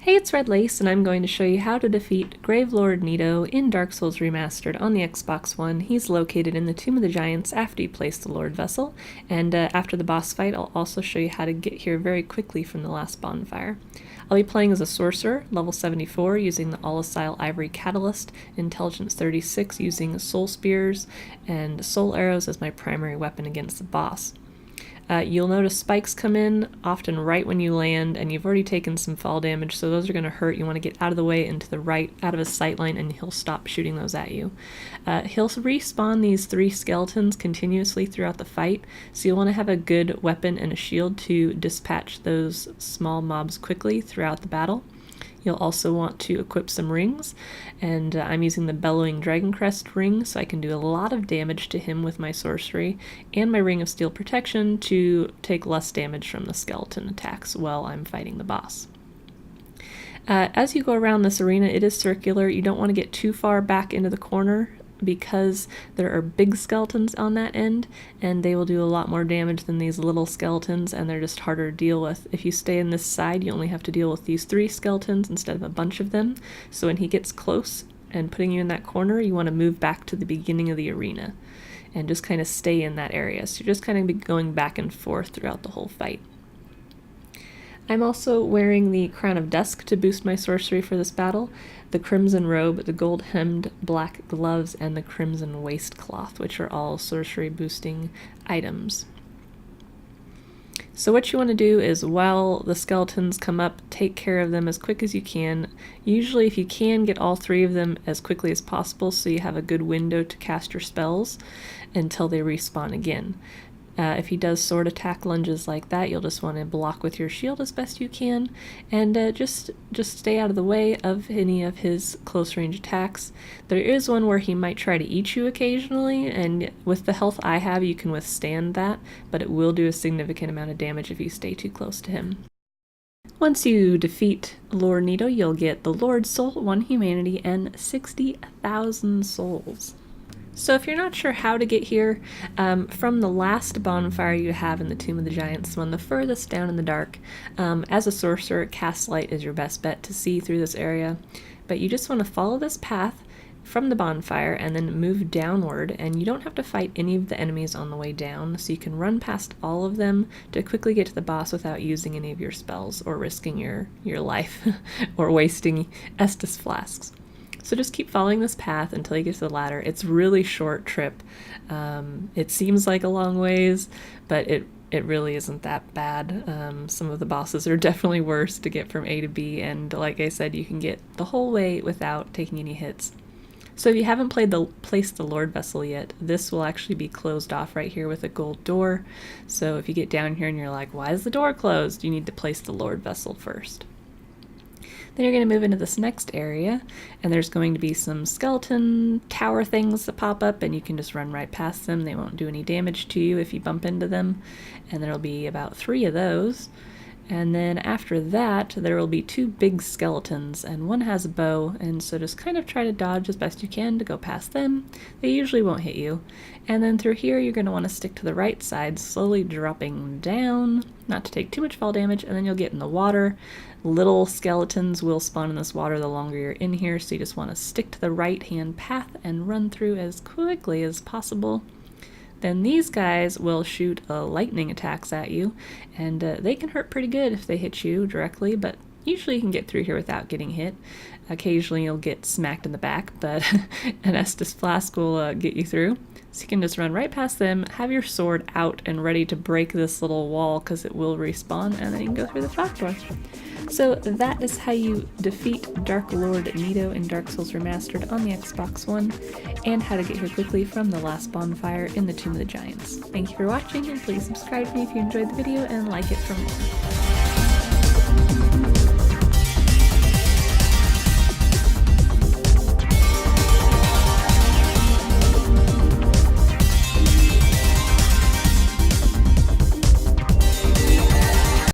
Hey, it's Red Lace, and I'm going to show you how to defeat Gravelord Nito in Dark Souls Remastered on the Xbox One. He's located in the Tomb of the Giants after you place the Lord Vessel, and after the boss fight I'll also show you how to get here very quickly from the last bonfire. I'll be playing as a Sorcerer, level 74, using the Olisile Ivory Catalyst, Intelligence 36, using Soul Spears and Soul Arrows as my primary weapon against the boss. You'll notice spikes come in often right when you land, and you've already taken some fall damage, so those are going to hurt. You want to get out of the way and to the right, out of his sight line, and he'll stop shooting those at you. He'll respawn these 3 skeletons continuously throughout the fight, so you'll want to have a good weapon and a shield to dispatch those small mobs quickly throughout the battle. You'll also want to equip some rings, and I'm using the Bellowing Dragon Crest ring so I can do a lot of damage to him with my sorcery, and my Ring of Steel Protection to take less damage from the skeleton attacks while I'm fighting the boss. As you go around this arena, it is circular. You don't want to get too far back into the corner because there are big skeletons on that end, and they will do a lot more damage than these little skeletons, and they're just harder to deal with. If you stay in this side, you only have to deal with these 3 skeletons instead of a bunch of them, so when he gets close and putting you in that corner, you want to move back to the beginning of the arena and just kind of stay in that area. So you're just kind of be going back and forth throughout the whole fight. I'm also wearing the Crown of Dusk to boost my sorcery for this battle, the Crimson Robe, the gold-hemmed black gloves, and the Crimson Waistcloth, which are all sorcery boosting items. So what you want to do is, while the skeletons come up, take care of them as quick as you can. Usually, if you can, get all 3 of them as quickly as possible so you have a good window to cast your spells until they respawn again. If he does sword attack lunges like that, you'll just want to block with your shield as best you can, and just stay out of the way of any of his close range attacks. There is one where he might try to eat you occasionally, and with the health I have, you can withstand that, but it will do a significant amount of damage if you stay too close to him. Once you defeat Lord Nito, you'll get the Lord's Soul, 1 humanity, and 60,000 souls. So if you're not sure how to get here, from the last bonfire you have in the Tomb of the Giants, one the furthest down in the dark, as a sorcerer, cast light is your best bet to see through this area. But you just want to follow this path from the bonfire and then move downward, and you don't have to fight any of the enemies on the way down, so you can run past all of them to quickly get to the boss without using any of your spells or risking your life or wasting Estus flasks. So just keep following this path until you get to the ladder. It's a really short trip. It seems like a long ways, but it really isn't that bad. Some of the bosses are definitely worse to get from A to B, and like I said, you can get the whole way without taking any hits. So if you haven't placed the Lord Vessel yet, this will actually be closed off right here with a gold door. So if you get down here and you're like, why is the door closed? You need to place the Lord Vessel first. Then you're going to move into this next area, and there's going to be some skeleton tower things that pop up, and you can just run right past them. They won't do any damage to you if you bump into them, and there'll be about 3 of those. And then after that, there will be 2 big skeletons, and one has a bow, and so just kind of try to dodge as best you can to go past them. They usually won't hit you. And then through here, you're going to want to stick to the right side, slowly dropping down, not to take too much fall damage, and then you'll get in the water. Little skeletons will spawn in this water the longer you're in here, so you just want to stick to the right-hand path and run through as quickly as possible. Then these guys will shoot lightning attacks at you, and they can hurt pretty good if they hit you directly, but usually you can get through here without getting hit. Occasionally you'll get smacked in the back, but an Estus flask will get you through. So you can just run right past them, have your sword out and ready to break this little wall because it will respawn, and then you can go through the trap door. So that is how you defeat Dark Lord Nito in Dark Souls Remastered on the Xbox One, and how to get here quickly from the last bonfire in the Tomb of the Giants. Thank you for watching, and please subscribe to me if you enjoyed the video and like it for more.